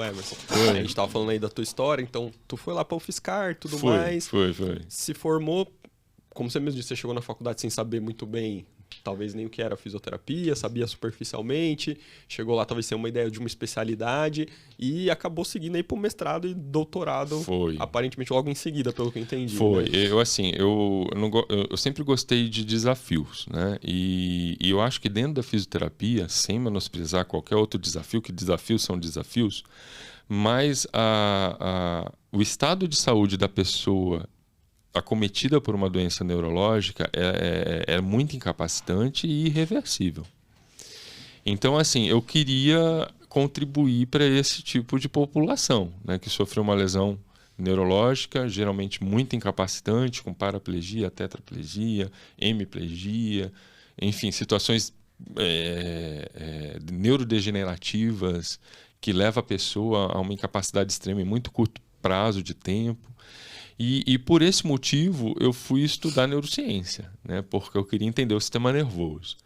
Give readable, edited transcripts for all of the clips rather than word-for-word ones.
Emerson. A gente tava falando aí da tua história, então tu foi lá pra UFSCar e tudo mais. Foi. Se formou, como você mesmo disse, você chegou na faculdade sem saber muito bem, talvez nem o que era fisioterapia, sabia superficialmente, chegou lá talvez sem uma ideia de uma especialidade e acabou seguindo aí pro mestrado e doutorado, aparentemente logo em seguida, pelo que eu entendi. Foi. Né? Eu sempre gostei de desafios, né? E eu acho que dentro da fisioterapia, sem menosprezar qualquer outro desafio, que desafios são desafios, mas o estado de saúde da pessoa acometida por uma doença neurológica é muito incapacitante e irreversível. Então, assim, eu queria contribuir para esse tipo de população, né, que sofreu uma lesão neurológica, geralmente muito incapacitante, com paraplegia, tetraplegia, hemiplegia, enfim, situações neurodegenerativas que levam a pessoa a uma incapacidade extrema em muito curto prazo de tempo. E por esse motivo eu fui estudar neurociência, né? Porque eu queria entender o sistema nervoso.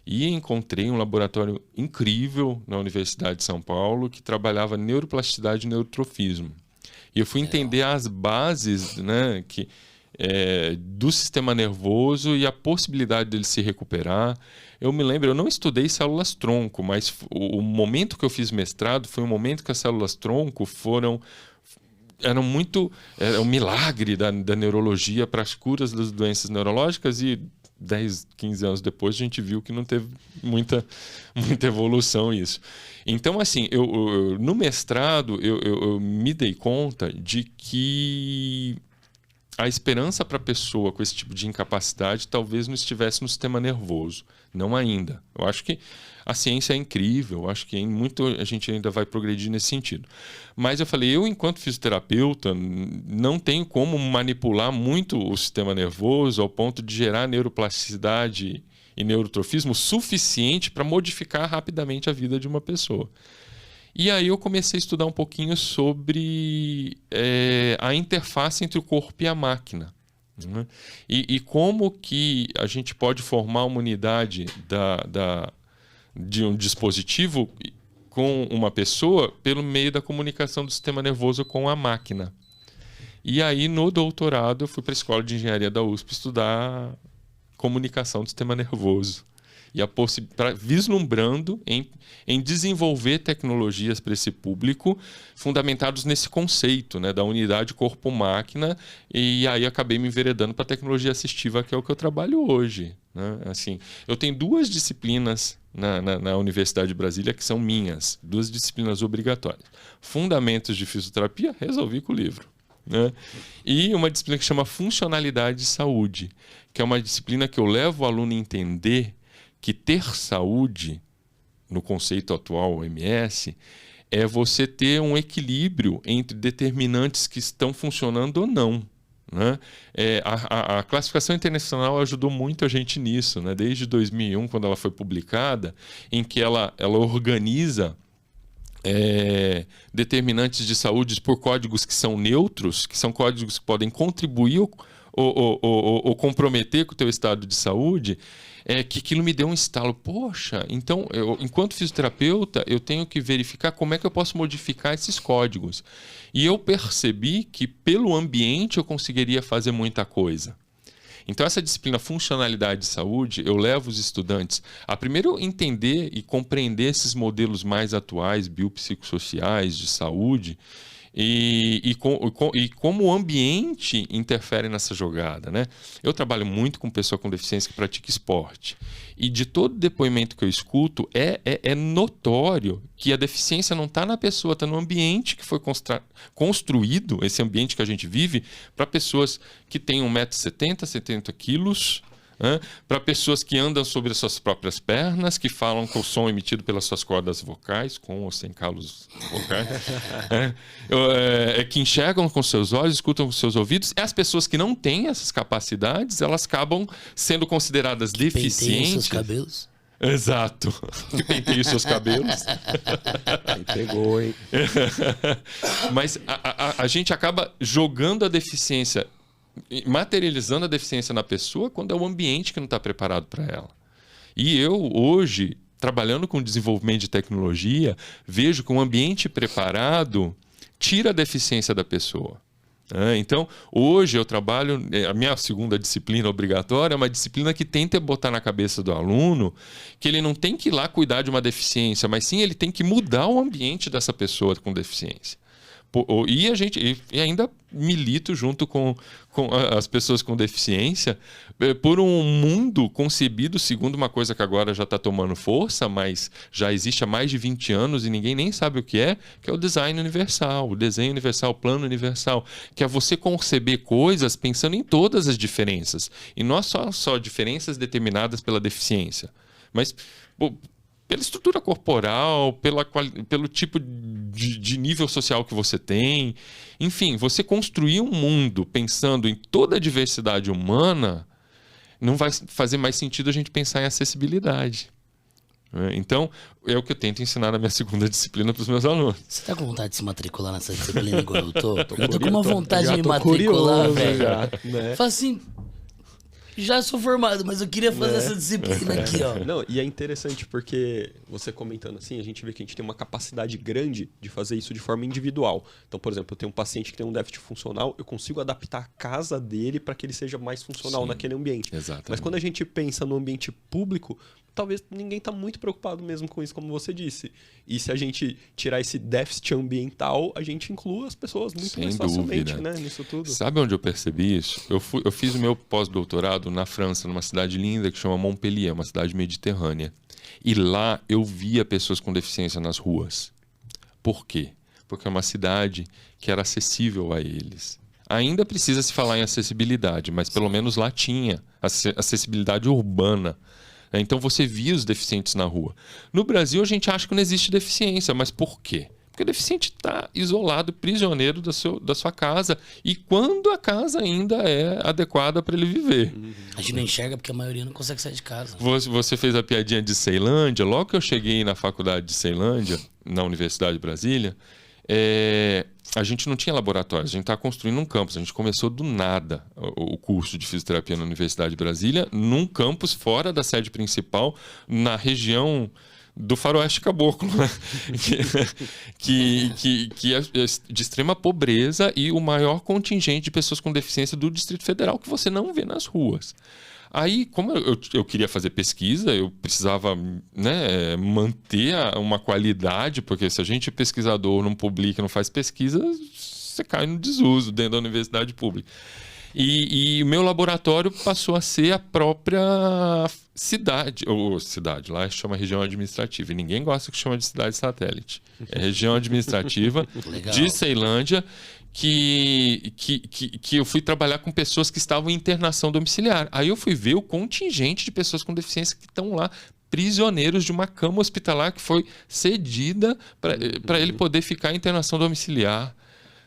E encontrei um laboratório incrível na Universidade de São Paulo que trabalhava neuroplasticidade e neurotrofismo. E eu fui entender as bases, né, do sistema nervoso e a possibilidade dele se recuperar. Eu me lembro, eu não estudei células-tronco, mas o momento que eu fiz mestrado foi um momento que as células-tronco era um milagre da neurologia para as curas das doenças neurológicas e 10, 15 anos depois a gente viu que não teve muita evolução isso. Então, assim, no mestrado eu me dei conta de que a esperança para a pessoa com esse tipo de incapacidade talvez não estivesse no sistema nervoso, não ainda. Eu acho que a ciência é incrível, eu acho que a gente ainda vai progredir nesse sentido. Mas eu falei, enquanto fisioterapeuta, não tenho como manipular muito o sistema nervoso ao ponto de gerar neuroplasticidade e neurotrofismo suficiente para modificar rapidamente a vida de uma pessoa. E aí eu comecei a estudar um pouquinho sobre a interface entre o corpo e a máquina. Né? E como que a gente pode formar uma unidade de um dispositivo com uma pessoa pelo meio da comunicação do sistema nervoso com a máquina. E aí, no doutorado, eu fui para a Escola de Engenharia da USP estudar comunicação do sistema nervoso. E vislumbrando em desenvolver tecnologias para esse público fundamentados nesse conceito, né, da unidade corpo-máquina, e aí acabei me enveredando para a tecnologia assistiva, que é o que eu trabalho hoje. Né? Assim, eu tenho 2 disciplinas na Universidade de Brasília que são minhas, 2 disciplinas obrigatórias. Fundamentos de Fisioterapia, resolvi com o livro. Né? E uma disciplina que chama Funcionalidade de Saúde, que é uma disciplina que eu levo o aluno a entender que ter saúde, no conceito atual OMS, é você ter um equilíbrio entre determinantes que estão funcionando ou não. Né? A classificação internacional ajudou muito a gente nisso, né? Desde 2001, quando ela foi publicada, em que ela organiza determinantes de saúde por códigos que são neutros, que são códigos que podem contribuir ou comprometer com o teu estado de saúde, que aquilo me deu um estalo. Poxa, então, enquanto fisioterapeuta, eu tenho que verificar como é que eu posso modificar esses códigos. E eu percebi que, pelo ambiente, eu conseguiria fazer muita coisa. Então, essa disciplina Funcionalidade de Saúde, eu levo os estudantes a primeiro entender e compreender esses modelos mais atuais, biopsicossociais, de saúde, e como o ambiente interfere nessa jogada. Né? Eu trabalho muito com pessoa com deficiência que pratica esporte. E de todo depoimento que eu escuto, é notório que a deficiência não está na pessoa, está no ambiente que foi construído, esse ambiente que a gente vive, para pessoas que têm 1,70 m, 70 quilos, para pessoas que andam sobre as suas próprias pernas, que falam com o som emitido pelas suas cordas vocais, com ou sem calos vocais, que enxergam com seus olhos, escutam com seus ouvidos. E as pessoas que não têm essas capacidades, elas acabam sendo consideradas deficientes. Seus cabelos. Exato. Que penteie os seus cabelos. Aí pegou, hein? Mas a gente acaba jogando a deficiência, materializando a deficiência na pessoa quando é o ambiente que não está preparado para ela. E eu, hoje, trabalhando com desenvolvimento de tecnologia, vejo que um ambiente preparado tira a deficiência da pessoa. Então, hoje eu trabalho, a minha segunda disciplina obrigatória é uma disciplina que tenta botar na cabeça do aluno que ele não tem que ir lá cuidar de uma deficiência, mas sim ele tem que mudar o ambiente dessa pessoa com deficiência. E ainda milito junto com as pessoas com deficiência por um mundo concebido segundo uma coisa que agora já está tomando força, mas já existe há mais de 20 anos e ninguém nem sabe o que é o design universal, o desenho universal, o plano universal, que é você conceber coisas pensando em todas as diferenças, e não só diferenças determinadas pela deficiência, mas pela estrutura corporal, pelo tipo de nível social que você tem. Enfim, você construir um mundo pensando em toda a diversidade humana, não vai fazer mais sentido a gente pensar em acessibilidade. Então, é o que eu tento ensinar na minha segunda disciplina para os meus alunos. Você tá com vontade de se matricular nessa disciplina igual eu tô? Eu tô com uma vontade de me matricular, velho. Né? Fala assim... Já sou formado, mas eu queria fazer essa disciplina aqui, ó. Não, e é interessante porque você comentando assim, a gente vê que a gente tem uma capacidade grande de fazer isso de forma individual. Então, por exemplo, eu tenho um paciente que tem um déficit funcional, eu consigo adaptar a casa dele para que ele seja mais funcional naquele ambiente. Exatamente. Mas quando a gente pensa no ambiente público, talvez ninguém está muito preocupado mesmo com isso, como você disse. E se a gente tirar esse déficit ambiental, a gente inclui as pessoas muito mais facilmente, né, nisso tudo. Sabe onde eu percebi isso? Eu fiz o meu pós-doutorado na França, numa cidade linda que chama Montpellier, uma cidade mediterrânea. E lá eu via pessoas com deficiência nas ruas. Por quê? Porque é uma cidade que era acessível a eles. Ainda precisa se falar em acessibilidade, mas pelo menos lá tinha acessibilidade urbana. Então você via os deficientes na rua. No Brasil a gente acha que não existe deficiência, mas por quê? Porque o deficiente está isolado, prisioneiro da sua casa, e quando a casa ainda é adequada para ele viver. A gente não enxerga porque a maioria não consegue sair de casa. Você fez a piadinha de Ceilândia. Logo que eu cheguei na faculdade de Ceilândia, na Universidade de Brasília, a gente não tinha laboratório, a gente estava construindo um campus. A gente começou do nada o curso de fisioterapia na Universidade de Brasília, num campus fora da sede principal, na região do Faroeste Caboclo, né? que é de extrema pobreza e o maior contingente de pessoas com deficiência do Distrito Federal que você não vê nas ruas. Aí, como eu queria fazer pesquisa, eu precisava, né, manter uma qualidade, porque se a gente pesquisador não publica, não faz pesquisa, você cai no desuso dentro da universidade pública. E o meu laboratório passou a ser a própria cidade, lá chama região administrativa, e ninguém gosta que chama de cidade satélite. É região administrativa de Ceilândia, que eu fui trabalhar com pessoas que estavam em internação domiciliar. Aí eu fui ver o contingente de pessoas com deficiência que estão lá, prisioneiros de uma cama hospitalar que foi cedida para ele poder ficar em internação domiciliar,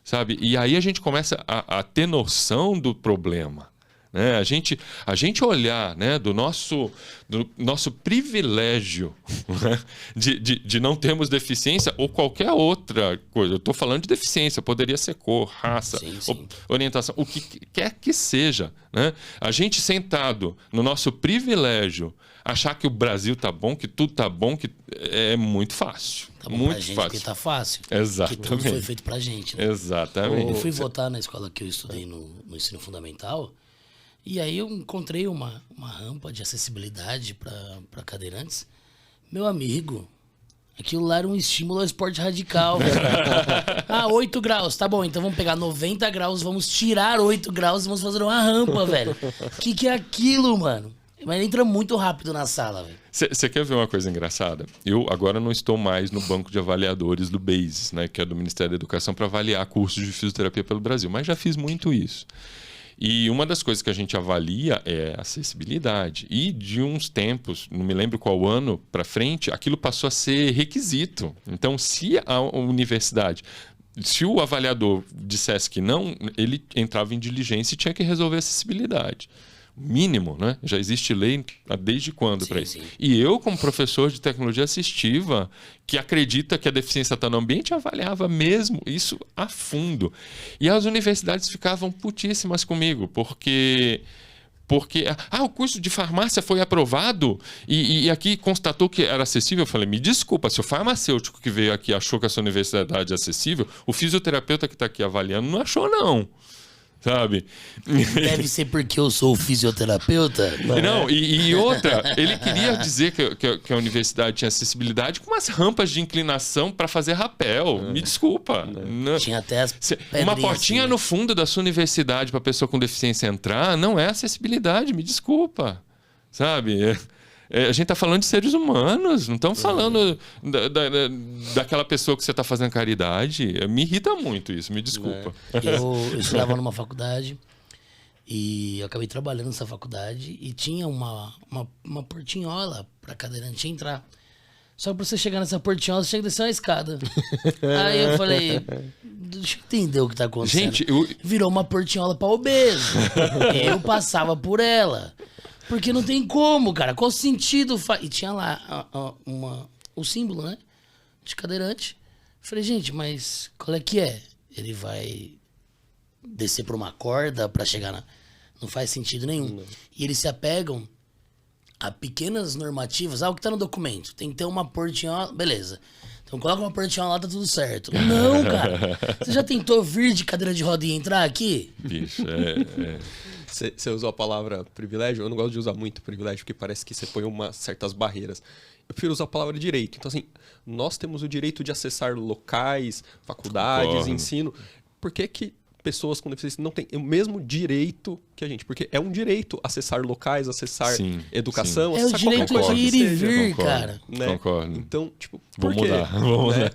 sabe? E aí a gente começa a ter noção do problema. Né? A gente olhar, né, do nosso privilégio, né, de não termos deficiência ou qualquer outra coisa. Eu estou falando de deficiência, poderia ser cor, raça, sim. Orientação, o que quer que seja. Né? A gente sentado no nosso privilégio, achar que o Brasil tá bom, que tudo tá bom, que é muito fácil. Tá bom muito pra gente fácil. porque tá fácil. Exatamente. Que tudo foi feito pra gente. Né? Exatamente. Eu fui votar na escola que eu estudei no ensino fundamental. E aí eu encontrei uma rampa de acessibilidade para cadeirantes. Meu amigo, aquilo lá era um estímulo ao esporte radical. 8 graus, tá bom, então vamos pegar 90 graus, vamos tirar 8 graus e vamos fazer uma rampa, velho. Que é aquilo, mano? Mas entra muito rápido na sala, velho. Você quer ver uma coisa engraçada? Eu agora não estou mais no banco de avaliadores do BASES, né, que é do Ministério da Educação, para avaliar cursos de fisioterapia pelo Brasil, mas já fiz muito isso. E uma das coisas que a gente avalia é a acessibilidade. E de uns tempos, não me lembro qual ano para frente, aquilo passou a ser requisito. Então, se a universidade, se o avaliador dissesse que não, ele entrava em diligência e tinha que resolver a acessibilidade. Mínimo, né? Já existe lei desde quando para isso? Sim. E eu, como professor de tecnologia assistiva, que acredita que a deficiência está no ambiente, avaliava mesmo isso a fundo. E as universidades ficavam putíssimas comigo, porque porque o curso de farmácia foi aprovado e aqui constatou que era acessível. Eu falei, me desculpa, se o farmacêutico que veio aqui achou que a sua universidade é acessível, o fisioterapeuta que está aqui avaliando não achou, não. Sabe? Deve ser porque eu sou fisioterapeuta. Não, e outra, ele queria dizer que a universidade tinha acessibilidade com umas rampas de inclinação para fazer rapel. Me desculpa. Tinha até as uma portinha assim, no fundo da sua universidade para pessoa com deficiência entrar não é acessibilidade, me desculpa. Sabe? A gente está falando de seres humanos, não estamos falando daquela pessoa que você está fazendo caridade. Me irrita muito isso, me desculpa. Eu estudava numa faculdade e eu acabei trabalhando nessa faculdade e tinha uma portinhola para cadeirante entrar. Só que para você chegar nessa portinhola, você tinha que descer uma escada. Aí eu falei, deixa eu entender o que está acontecendo. Gente, virou uma portinhola para obeso. Eu passava por ela. Porque não tem como, cara. Qual sentido faz? E tinha lá o símbolo, né? De cadeirante. Falei, gente, mas qual é que é? Ele vai descer por uma corda pra chegar na... Não faz sentido nenhum. Não. E eles se apegam a pequenas normativas. O que tá no documento? Tem que ter uma portinhola... Beleza. Então coloca uma portinhola lá, tá tudo certo. Não, cara. Você já tentou vir de cadeira de roda e entrar aqui? Bicho, Você usou a palavra privilégio. Eu não gosto de usar muito privilégio, porque parece que você põe certas barreiras. Eu prefiro usar a palavra direito. Então, assim, nós temos o direito de acessar locais, faculdades, ensino. Por que pessoas com deficiência não têm o mesmo direito que a gente? Porque é um direito acessar locais, acessar educação, acessar qualquer direito coisa de ir e vir, cara. Né? Concordo. Então, tipo, por quê? Vamos mudar.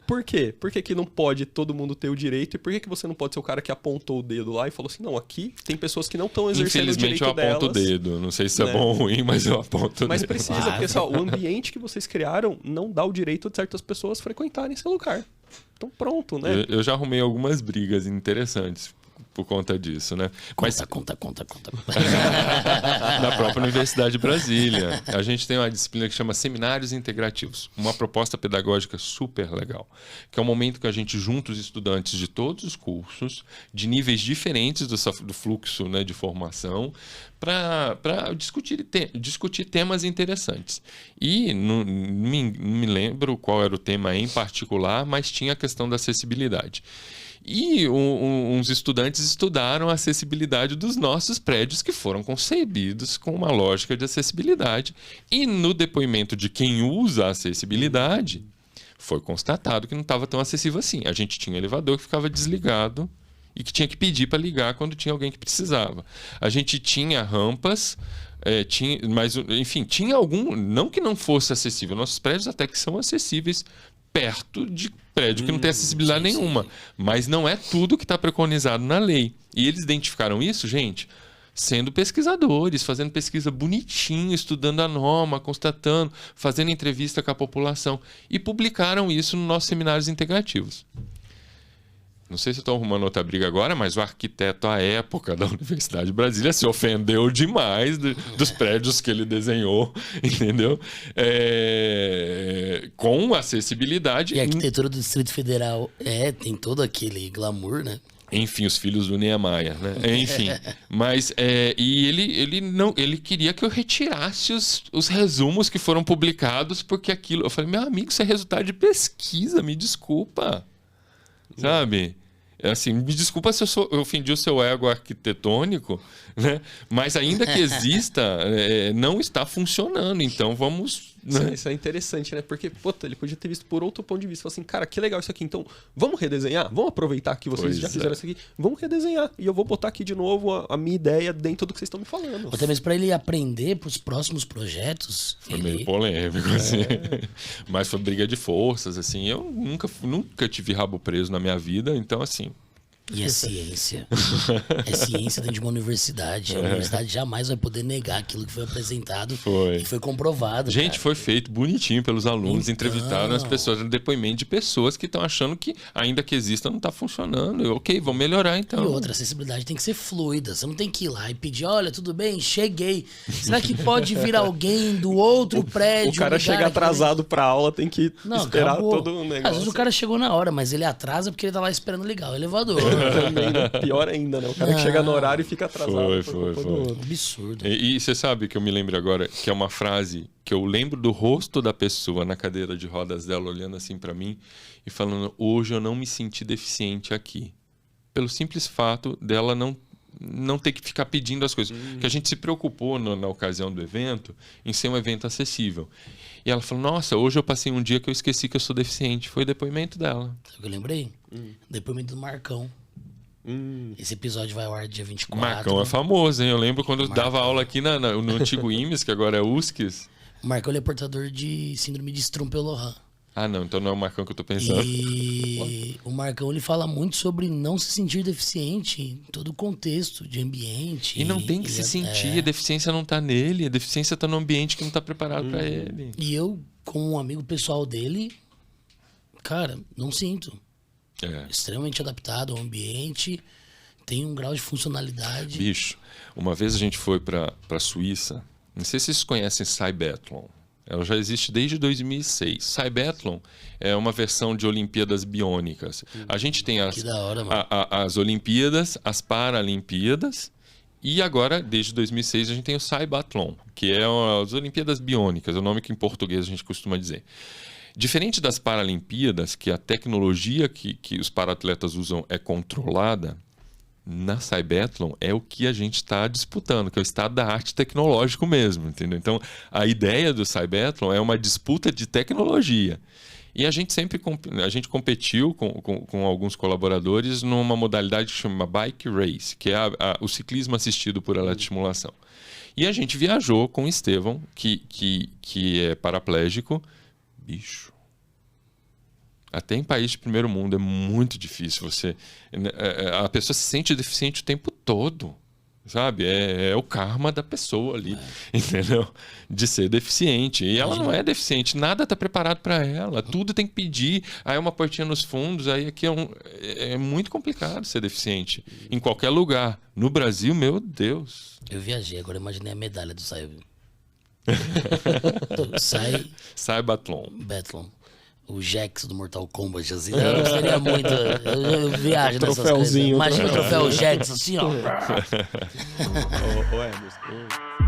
Por quê? Por que não pode todo mundo ter o direito? E por que você não pode ser o cara que apontou o dedo lá e falou assim, não, aqui tem pessoas que não estão exercendo o direito delas. Infelizmente eu aponto o dedo. Não sei se é bom ou ruim, mas eu aponto o dedo. Mas precisa, porque só, o ambiente que vocês criaram não dá o direito de certas pessoas frequentarem esse lugar. Então pronto, né? Eu já arrumei algumas brigas interessantes por conta disso, né? Conta. Na própria Universidade de Brasília, a gente tem uma disciplina que chama Seminários Integrativos, uma proposta pedagógica super legal, que é um momento que a gente junta os estudantes de todos os cursos, de níveis diferentes do fluxo, né, de formação, para discutir temas interessantes. E não me lembro qual era o tema em particular, mas tinha a questão da acessibilidade. E uns estudantes estudaram a acessibilidade dos nossos prédios que foram concebidos com uma lógica de acessibilidade. E no depoimento de quem usa a acessibilidade, foi constatado que não estava tão acessível assim. A gente tinha um elevador que ficava desligado e que tinha que pedir para ligar quando tinha alguém que precisava. A gente tinha rampas, mas, enfim, tinha algum... Não que não fosse acessível. Nossos prédios até que são acessíveis perto de prédio que não tem acessibilidade nenhuma. Mas não é tudo que está preconizado na lei. E eles identificaram isso, gente, sendo pesquisadores, fazendo pesquisa bonitinho, estudando a norma, constatando, fazendo entrevista com a população. E publicaram isso nos nossos seminários integrativos. Não sei se eu estou arrumando outra briga agora, mas o arquiteto à época da Universidade de Brasília se ofendeu demais dos prédios que ele desenhou, entendeu? Com acessibilidade. E a arquitetura do Distrito Federal tem todo aquele glamour, né? Enfim, os filhos do Niemeyer, né? Enfim, mas e ele queria que eu retirasse os resumos que foram publicados, porque aquilo... Eu falei, meu amigo, isso é resultado de pesquisa, me desculpa. Sabe? Assim, me desculpa se eu ofendi o seu ego arquitetônico, né? Mas ainda que exista, não está funcionando. Então vamos... Né? Isso é interessante, né? Porque, ele podia ter visto por outro ponto de vista. Falar assim, cara, que legal isso aqui. Então, vamos redesenhar? Vamos aproveitar que vocês já fizeram isso aqui. Vamos redesenhar. E eu vou botar aqui de novo a minha ideia dentro do que vocês estão me falando. Até mesmo para ele aprender para os próximos projetos. Foi meio polêmico, assim. Mas foi briga de forças, assim. Eu nunca tive rabo preso na minha vida. Então, assim... E é ciência. É ciência dentro de uma universidade. A universidade jamais vai poder negar aquilo que foi apresentado e foi comprovado. Gente, cara. Foi feito bonitinho pelos alunos. Entrevistaram as pessoas, no depoimento de pessoas que estão achando que, ainda que exista, não está funcionando. Ok, vamos melhorar então. E outra, a acessibilidade tem que ser fluida. Você não tem que ir lá e pedir, olha, tudo bem, cheguei. Será que pode vir alguém do outro prédio? O cara chega atrasado para aula, tem que esperar todo o negócio. Às vezes o cara chegou na hora, mas ele atrasa porque ele tá lá esperando ligar o elevador. Também, né? Pior ainda, né? O cara que chega no horário e fica atrasado. Foi. Absurdo. E você sabe que eu me lembro agora que é uma frase que eu lembro do rosto da pessoa na cadeira de rodas dela, olhando assim para mim e falando: hoje eu não me senti deficiente aqui. Pelo simples fato dela não ter que ficar pedindo as coisas. Que a gente se preocupou na ocasião do evento em ser um evento acessível. E ela falou: nossa, hoje eu passei um dia que eu esqueci que eu sou deficiente. Foi o depoimento dela. Sabe o que eu lembrei? Depoimento do Marcão. Esse episódio vai ao ar dia 24. Marcão é famoso, hein? Eu lembro quando eu dava aula aqui no antigo IMES, que agora é USCS. O Marcão ele é portador de síndrome de Sturm-Lohan. Ah, não, então não é o Marcão que eu tô pensando. E o Marcão ele fala muito sobre não se sentir deficiente em todo o contexto de ambiente. E não tem que se sentir, a deficiência não tá nele, a deficiência tá no ambiente que não tá preparado para ele. E eu, como um amigo pessoal dele, cara, não sinto. Extremamente adaptado ao ambiente, tem um grau de funcionalidade. Bicho, uma vez a gente foi pra Suíça, não sei se vocês conhecem Cybathlon. Ela já existe desde 2006. Cybathlon é uma versão de Olimpíadas Biônicas. A gente tem Que da hora, mano. as Olimpíadas, as Paralimpíadas, e agora, desde 2006, a gente tem o Cybathlon, que é as Olimpíadas Biônicas, é o nome que em português a gente costuma dizer. Diferente das Paralimpíadas, que a tecnologia que os paratletas usam é controlada, na Cybathlon é o que a gente está disputando, que é o estado da arte tecnológico mesmo, entendeu? Então, a ideia do Cybathlon é uma disputa de tecnologia. E a gente sempre competiu com alguns colaboradores numa modalidade que chama Bike Race, que é o ciclismo assistido por eletroestimulação. E a gente viajou com o Estevão, que é paraplégico. Bicho. Até em país de primeiro mundo é muito difícil você... A pessoa se sente deficiente o tempo todo, sabe? É o karma da pessoa ali, entendeu? De ser deficiente. E ela não é deficiente, nada está preparado para ela. Tudo tem que pedir, aí uma portinha nos fundos, aí aqui é muito complicado ser deficiente. Em qualquer lugar. No Brasil, meu Deus. Eu viajei, agora imaginei a medalha do Cybathlon. Cybathlon. O Jax do Mortal Kombat, assim, eu seria muito... Eu viajo nessas coisas. Imagina o troféu Jax, assim, ó. Ô, Emerson.